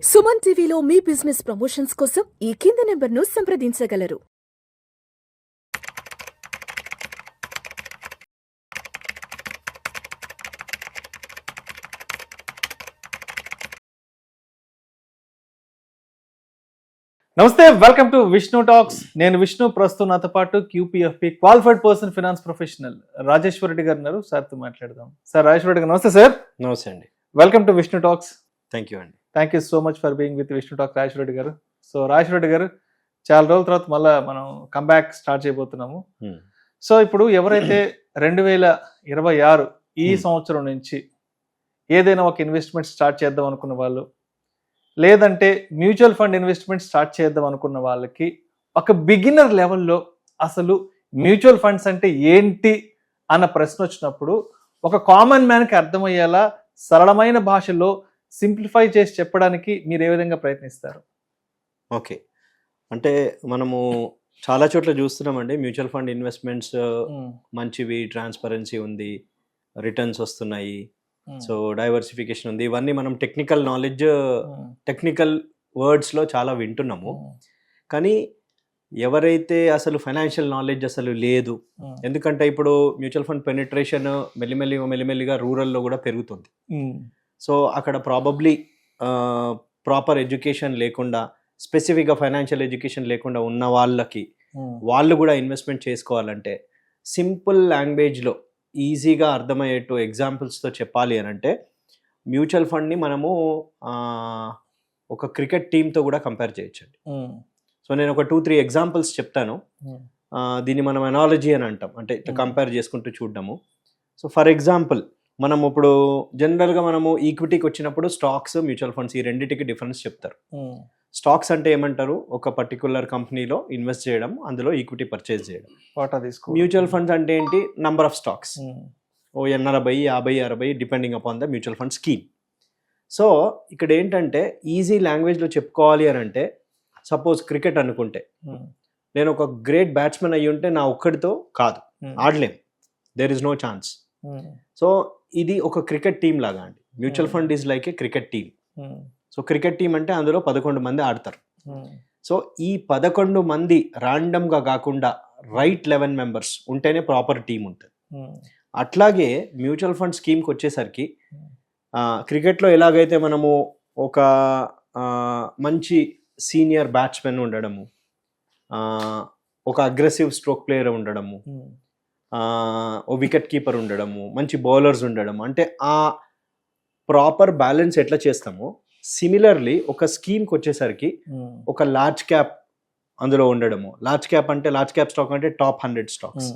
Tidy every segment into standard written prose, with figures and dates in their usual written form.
సుమన్ టీవీలో మీ business promotions కోసం ఈ కింది నెంబర్ను సంప్రదించగలరు. నమస్తే, వెల్కమ్ టు విష్ణు టాక్స్. నేను విష్ణు. ప్రస్తుతం నాతో పాటు QPFP qualified person finance professional Rajeshwara Reddy garu ఉన్నారు. సార్తో మాట్లాడదాం. సార్ రాజేశ్వర రెడ్డి గారు నమస్తే సార్. నమస్తే అండి. Welcome to Vishnu talks. Thank you అండి. Thank you so much for being with Vishnu talks Rajeshwara Reddy garu. So Rajeshwara Reddy గారు, చాలా రోజుల తర్వాత మళ్ళీ మనం కంబ్యాక్ స్టార్ట్ చేయబోతున్నాము. సో ఇప్పుడు ఎవరైతే 2026 ఈ సంవత్సరం నుంచి ఏదైనా ఒక ఇన్వెస్ట్మెంట్ స్టార్ట్ చేద్దాం అనుకున్న వాళ్ళు, లేదంటే మ్యూచువల్ ఫండ్ ఇన్వెస్ట్మెంట్ స్టార్ట్ చేద్దాం అనుకున్న వాళ్ళకి ఒక బిగినర్ లెవెల్లో అసలు మ్యూచువల్ ఫండ్స్ అంటే ఏంటి అన్న ప్రశ్న వచ్చినప్పుడు ఒక కామన్ మ్యాన్కి అర్థమయ్యేలా సరళమైన భాషలో సింప్లిఫై చేసి చెప్పడానికి మీరు ఏ విధంగా ప్రయత్నిస్తారు? ఓకే, అంటే మనము చాలా చోట్ల చూస్తున్నామండి మ్యూచువల్ ఫండ్ ఇన్వెస్ట్మెంట్స్ మంచివి, ట్రాన్స్పరెన్సీ ఉంది, రిటర్న్స్ వస్తున్నాయి, సో డైవర్సిఫికేషన్ ఉంది. ఇవన్నీ మనం టెక్నికల్ నాలెడ్జ్, టెక్నికల్ వర్డ్స్లో చాలా వింటున్నాము. కానీ ఎవరైతే అసలు ఫైనాన్షియల్ నాలెడ్జ్ అసలు లేదు, ఎందుకంటే ఇప్పుడు మ్యూచువల్ ఫండ్ పెనిట్రేషన్ మెల్లిమెల్లిగా రూరల్లో కూడా పెరుగుతుంది. సో అక్కడ ప్రాబబ్లీ ప్రాపర్ ఎడ్యుకేషన్ లేకుండా, స్పెసిఫిక్గా ఫైనాన్షియల్ ఎడ్యుకేషన్ లేకుండా ఉన్న వాళ్ళకి వాళ్ళు కూడా ఇన్వెస్ట్మెంట్ చేసుకోవాలంటే సింపుల్ లాంగ్వేజ్లో ఈజీగా అర్థమయ్యేట్టు ఎగ్జాంపుల్స్తో చెప్పాలి అని అంటే, మ్యూచువల్ ఫండ్ని మనము ఒక క్రికెట్ టీంతో కూడా కంపేర్ చేయొచ్చండి. సో నేను ఒక 2-3 ఎగ్జాంపుల్స్ చెప్తాను. దీన్ని మనం ఎనాలజీ అని అంటాం, అంటే ఇట్లా కంపేర్ చేసుకుంటూ చూడడము. సో ఫర్ ఎగ్జాంపుల్, మనం ఇప్పుడు జనరల్గా మనము ఈక్విటీకి వచ్చినప్పుడు స్టాక్స్, మ్యూచువల్ ఫండ్స్, ఈ రెండింటికి డిఫరెన్స్ చెప్తారు. స్టాక్స్ అంటే ఏమంటారు, ఒక పర్టికులర్ కంపెనీలో ఇన్వెస్ట్ చేయడం, అందులో ఈక్విటీ పర్చేజ్ చేయడం. మ్యూచువల్ ఫండ్స్ అంటే ఏంటి, number of stocks, 40, 50, 60 depending upon the mutual fund scheme. So ఇక్కడ ఏంటంటే ఈజీ లాంగ్వేజ్లో చెప్పుకోవాలి అని అంటే, సపోజ్ క్రికెట్ అనుకుంటే, నేను ఒక గ్రేట్ బ్యాట్స్మెన్ అయ్యి ఉంటే నా ఒక్కడితో కాదు, ఆడలేం, there is no chance. So ఇది ఒక క్రికెట్ టీం లాగా అండి. Mutual fund is like a cricket team. So cricket team అంటే అందులో 11 మంది ఆడతారు. సో ఈ 11 మంది ర్యాండమ్గా కాకుండా రైట్ 11 మెంబర్స్ ఉంటేనే ప్రాపర్ టీం ఉంటుంది. అట్లాగే మ్యూచువల్ ఫండ్ స్కీమ్కి వచ్చేసరికి క్రికెట్లో ఎలాగైతే మనము ఒక మంచి సీనియర్ బ్యాట్స్మెన్ ఉండడము, ఒక అగ్రెసివ్ స్ట్రోక్ ప్లేయర్ ఉండడము, ఓ వికెట్ కీపర్ ఉండడము, మంచి బౌలర్స్ ఉండడము, అంటే ఆ ప్రాపర్ బ్యాలెన్స్ ఎట్లా చేస్తామో సిమిలర్లీ ఒక స్కీమ్కి వచ్చేసరికి ఒక లార్జ్ క్యాప్ అందులో ఉండడము. లార్జ్ క్యాప్ అంటే, లార్జ్ క్యాప్ స్టాక్ అంటే టాప్ 100 స్టాక్స్.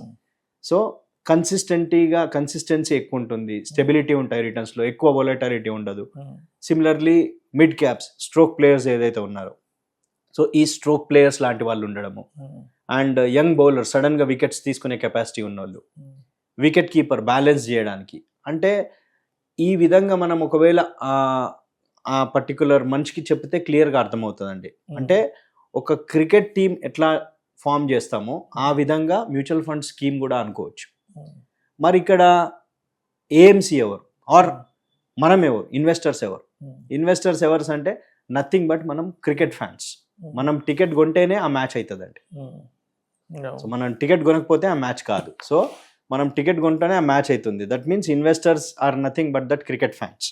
సో కన్సిస్టెన్సీ ఎక్కువ ఉంటుంది, స్టెబిలిటీ ఉంటాయి రిటర్న్స్లో, ఎక్కువ వొలటాలిటీ ఉండదు. Similarly mid caps, stroke players ఏదైతే ఉన్నారో, సో ఈ స్ట్రోక్ ప్లేయర్స్ లాంటి వాళ్ళు ఉండడము. అండ్ యంగ్ బౌలర్, సడన్గా వికెట్స్ తీసుకునే కెపాసిటీ ఉన్నవాళ్ళు, వికెట్ కీపర్ బ్యాలెన్స్ చేయడానికి. అంటే ఈ విధంగా మనం ఒకవేళ ఆ పర్టికులర్ మనిషికి చెప్తే క్లియర్గా అర్థమవుతుందండి. అంటే ఒక క్రికెట్ టీం ఎట్లా ఫామ్ చేస్తామో ఆ విధంగా మ్యూచువల్ ఫండ్ స్కీమ్ కూడా అనుకోవచ్చు. మరి ఇక్కడ ఏఎంసీ ఎవరు, ఆర్ మనం ఎవరు, ఇన్వెస్టర్స్ ఎవరు? ఇన్వెస్టర్స్ ఎవరు అంటే నథింగ్ బట్ మనం క్రికెట్ ఫ్యాన్స్. మనం టికెట్ కొంటేనే ఆ మ్యాచ్ అవుతుందండి. సో మనం టికెట్ కొనకపోతే ఆ మ్యాచ్ కాదు. సో మనం టికెట్ కొంటేనే ఆ మ్యాచ్ అవుతుంది. That means investors are nothing but that cricket fans.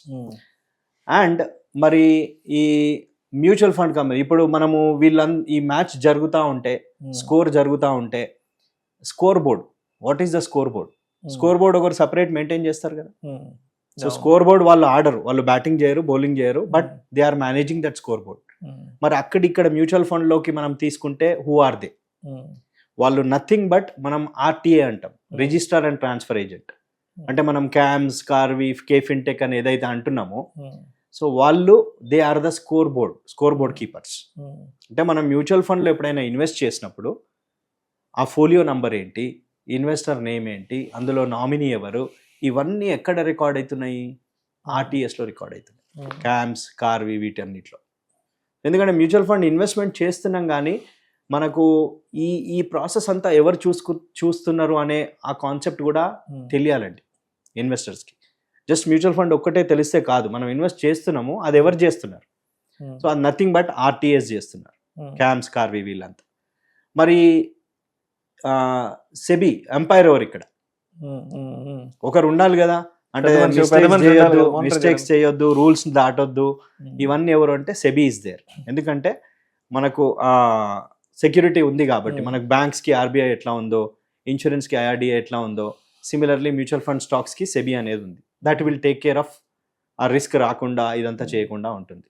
And మరి ఈ మ్యూచువల్ ఫండ్ కంపెనీ, ఇప్పుడు మనము ఈ మ్యాచ్ జరుగుతూ ఉంటే, స్కోర్ జరుగుతూ ఉంటే, score board, what is the score board? Score board ఒకరు సపరేట్ మెయింటైన్ చేస్తారు కదా. సో స్కోర్ బోర్డ్ వాళ్ళు ఆడరు, వాళ్ళు బ్యాటింగ్ చేయరు, బౌలింగ్ చేయరు, but they are managing that score board. మరి ఇక్కడ మ్యూచువల్ ఫండ్లోకి మనం తీసుకుంటే హూ ఆర్ దే? వాళ్ళు నథింగ్ బట్ మనం ఆర్టీఏ అంటాం, రిజిస్టర్ అండ్ ట్రాన్స్ఫర్ ఏజెంట్. అంటే మనం క్యామ్స్, కార్వి, కేఫిన్టెక్ అని ఏదైతే అంటున్నామో, సో వాళ్ళు they are the score board keepers. అంటే మనం మ్యూచువల్ ఫండ్లో ఎప్పుడైనా ఇన్వెస్ట్ చేసినప్పుడు ఆ ఫోలియో నంబర్ ఏంటి, ఇన్వెస్టర్ నేమ్ ఏంటి, అందులో నామినీ ఎవరు, ఇవన్నీ ఎక్కడ రికార్డ్ అవుతున్నాయి? ఆర్టీఎస్లో రికార్డ్ అవుతున్నాయి, క్యామ్స్, కార్వి, వీటన్నిటిలో. ఎందుకంటే మ్యూచువల్ ఫండ్ ఇన్వెస్ట్మెంట్ చేస్తున్నాం, కానీ మనకు ఈ ప్రాసెస్ అంతా ఎవరు చూస్తున్నారు అనే ఆ కాన్సెప్ట్ కూడా తెలియాలండి ఇన్వెస్టర్స్కి. జస్ట్ మ్యూచువల్ ఫండ్ ఒక్కటే తెలిస్తే కాదు, మనం ఇన్వెస్ట్ చేస్తున్నాము, అది ఎవరు చేస్తున్నారు, సో అది నథింగ్ బట్ ఆర్టీఎస్ చేస్తున్నారు, క్యామ్స్ కార్వి వీళ్ళంతా. మరి సెబీ ఎంపైర్ ఎవరు ఇక్కడ? ఒకరు ఉండాలి కదా, అంటే మిస్టేక్స్ చేయొద్దు, రూల్స్ దాటొద్దు, ఇవన్నీ ఎవరు అంటే సెబీ ఇస్ దేర్. ఎందుకంటే మనకు సెక్యూరిటీ ఉంది కాబట్టి, మనకు బ్యాంక్స్ కి ఆర్బీఐ ఎట్లా ఉందో, ఇన్సూరెన్స్ కి ఐఆర్డిఏ ఎట్లా ఉందో, సిమిలర్లీ మ్యూచువల్ ఫండ్ స్టాక్స్ కి సెబీ అనేది ఉంది. That will take care of ఆ రిస్క్ రాకుండా ఇదంతా చేయకుండా ఉంటుంది.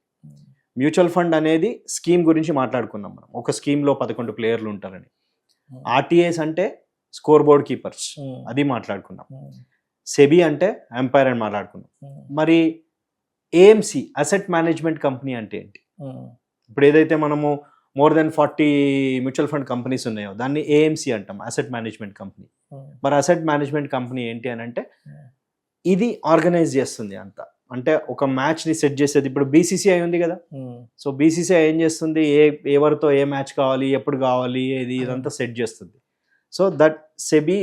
మ్యూచువల్ ఫండ్ అనేది స్కీమ్ గురించి మాట్లాడుకున్నాం మనం, ఒక స్కీమ్ లో 11 ప్లేయర్లు ఉంటారని. ఆర్టీఏస్ అంటే స్కోర్ బోర్డ్ కీపర్స్, అది మాట్లాడుకున్నాం. సెబీ అంటే ఎంపైర్ అని మాట్లాడుకున్నాం. మరి ఏఎంసి అసెట్ మేనేజ్మెంట్ కంపెనీ అంటే ఏంటి? ఇప్పుడు ఏదైతే మనము more than 40 mutual fund companies ఉన్నాయో దాన్ని ఏఎంసి అంటాం, అసెట్ మేనేజ్మెంట్ కంపెనీ. మరి అసెట్ మేనేజ్మెంట్ కంపెనీ ఏంటి అని అంటే ఇది ఆర్గనైజ్ చేస్తుంది అంతా. అంటే ఒక మ్యాచ్ ని సెట్ చేసేది. ఇప్పుడు బీసీసీఐ ఉంది కదా, సో బీసీసీఐ ఏం చేస్తుంది, ఎవరితో ఏ మ్యాచ్ కావాలి, ఎప్పుడు కావాలి, ఇదంతా సెట్ చేస్తుంది. So that SEBI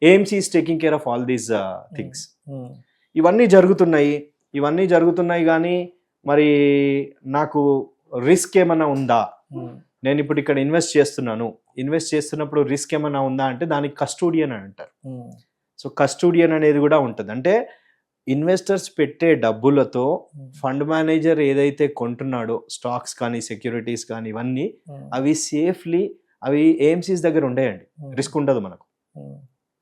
AMC is taking care of all these things. ఇవన్నీ జరుగుతున్నాయి కానీ మరి నాకు రిస్క్ ఏమైనా ఉందా? నేను ఇప్పుడు ఇక్కడ ఇన్వెస్ట్ చేస్తున్నప్పుడు రిస్క్ ఏమైనా ఉందా అంటే దానికి కస్టోడియన్ అని అంటారు. సో కస్టోడియన్ అనేది కూడా ఉంటుంది. అంటే ఇన్వెస్టర్స్ పెట్టే డబ్బులతో ఫండ్ మేనేజర్ ఏదైతే కొంటున్నాడో స్టాక్స్ కానీ సెక్యూరిటీస్ కానీ ఇవన్నీ అవి సేఫ్లీ అవి ఏఎంసీస్ దగ్గర ఉండేయండి, రిస్క్ ఉండదు మనకు,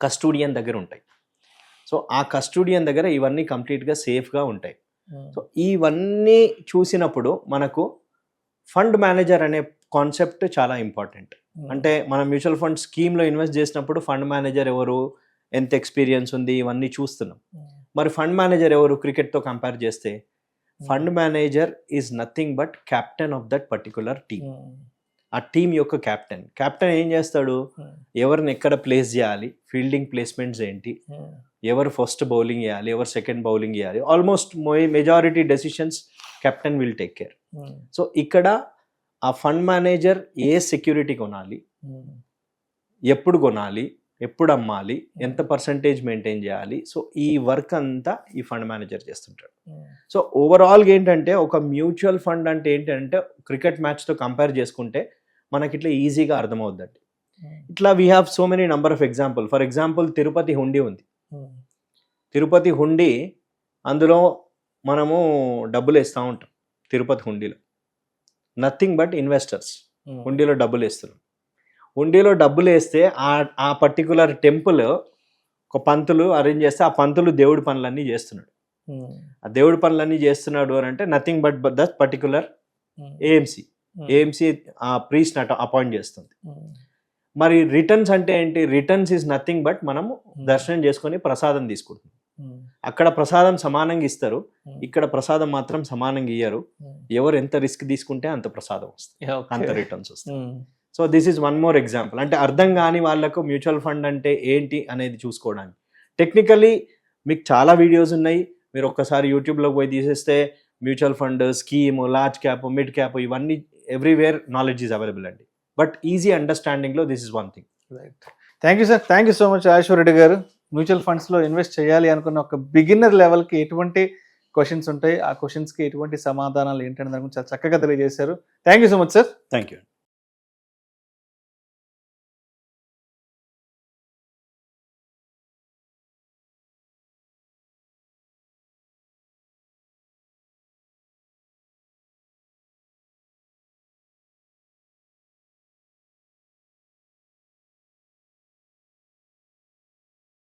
కస్టోడియన్ దగ్గర ఉంటాయి. సో ఆ కస్టోడియన్ దగ్గర ఇవన్నీ కంప్లీట్గా సేఫ్గా ఉంటాయి. సో ఇవన్నీ చూసినప్పుడు మనకు ఫండ్ మేనేజర్ అనే కాన్సెప్ట్ చాలా ఇంపార్టెంట్. అంటే మనం మ్యూచువల్ ఫండ్ స్కీమ్లో ఇన్వెస్ట్ చేసినప్పుడు ఫండ్ మేనేజర్ ఎవరు, ఎంత ఎక్స్పీరియన్స్ ఉంది, ఇవన్నీ చూస్తున్నాం. మరి ఫండ్ మేనేజర్ ఎవరు క్రికెట్తో కంపేర్ చేస్తే? Fund manager is nothing but captain of that particular team. ఆ టీం యొక్క క్యాప్టెన్ ఏం చేస్తాడు, ఎవరిని ఎక్కడ ప్లేస్ చేయాలి, ఫీల్డింగ్ ప్లేస్మెంట్స్ ఏంటి, ఎవరు ఫస్ట్ బౌలింగ్ చేయాలి, ఎవరు సెకండ్ బౌలింగ్ చేయాలి, almost majority decisions captain will take care. So ఇక్కడ ఆ ఫండ్ మేనేజర్ ఏ సెక్యూరిటీ కొనాలి, ఎప్పుడు కొనాలి, ఎప్పుడు అమ్మాలి, ఎంత పర్సంటేజ్ మెయింటైన్ చేయాలి, సో ఈ వర్క్ అంతా ఈ ఫండ్ మేనేజర్ చేస్తుంటాడు. సో ఓవరాల్గా ఏంటంటే ఒక మ్యూచువల్ ఫండ్ అంటే ఏంటంటే క్రికెట్ మ్యాచ్తో కంపేర్ చేసుకుంటే మనకి ఇట్లా ఈజీగా అర్థమవుద్దండి. ఇట్లా we have so many number of example. For example Tirupati హుండీ ఉంది. తిరుపతి హుండీ, అందులో మనము డబ్బులు వేస్తూ ఉంటాం. తిరుపతి హుండీలో నథింగ్ బట్ ఇన్వెస్టర్స్ హుండీలో డబ్బులు వేస్తున్నాం. హుండీలో డబ్బులు వేస్తే ఆ పర్టికులర్ టెంపుల్ ఒక పంతులు అరేంజ్ చేస్తే ఆ పంతులు దేవుడి పనులన్నీ చేస్తున్నాడు. ఆ దేవుడి పనులన్నీ చేస్తున్నాడు అని అంటే nothing but that particular AMC ఆ ప్రీస్ట్ అపాయింట్ చేస్తుంది. మరి రిటర్న్స్ అంటే ఏంటి? రిటర్న్స్ ఈజ్ నథింగ్ బట్ మనము దర్శనం చేసుకొని ప్రసాదం తీసుకుంటాం. అక్కడ ప్రసాదం సమానంగా ఇస్తారు, ఇక్కడ ప్రసాదం మాత్రం సమానంగా ఇయ్యరు. ఎవరు ఎంత రిస్క్ తీసుకుంటే అంత ప్రసాదం వస్తుంది, అంత రిటర్న్స్ వస్తాయి. So this is one more example. అంటే అర్థం కాని వాళ్ళకు మ్యూచువల్ ఫండ్ అంటే ఏంటి అనేది చూసుకోవడానికి. టెక్నికల్లీ మీకు చాలా వీడియోస్ ఉన్నాయి, మీరు ఒక్కసారి యూట్యూబ్లోకి పోయి తీసేస్తే mutual fund, scheme, large cap, mid cap, ఇవన్నీ ఎవ్రీవేర్ నాలెడ్జ్ ఈజ్ అవైలబుల్ అండి. బట్ ఈజీ అండర్స్టాండింగ్లో this is one thing. Thank you sir, thank you so much Rajeshwar Reddy garu. మ్యూచువల్ ఫండ్స్లో ఇన్వెస్ట్ చేయాలి అనుకున్న ఒక బిగిన్నర్ లెవెల్కి ఎటువంటి క్వశ్చన్స్ ఉంటాయి, ఆ క్వశ్చన్స్కి ఎటువంటి సమాధానాలు ఏంటనే దాని గురించి చాలా చక్కగా తెలియజేశారు. Thank you so much sir. Thank you.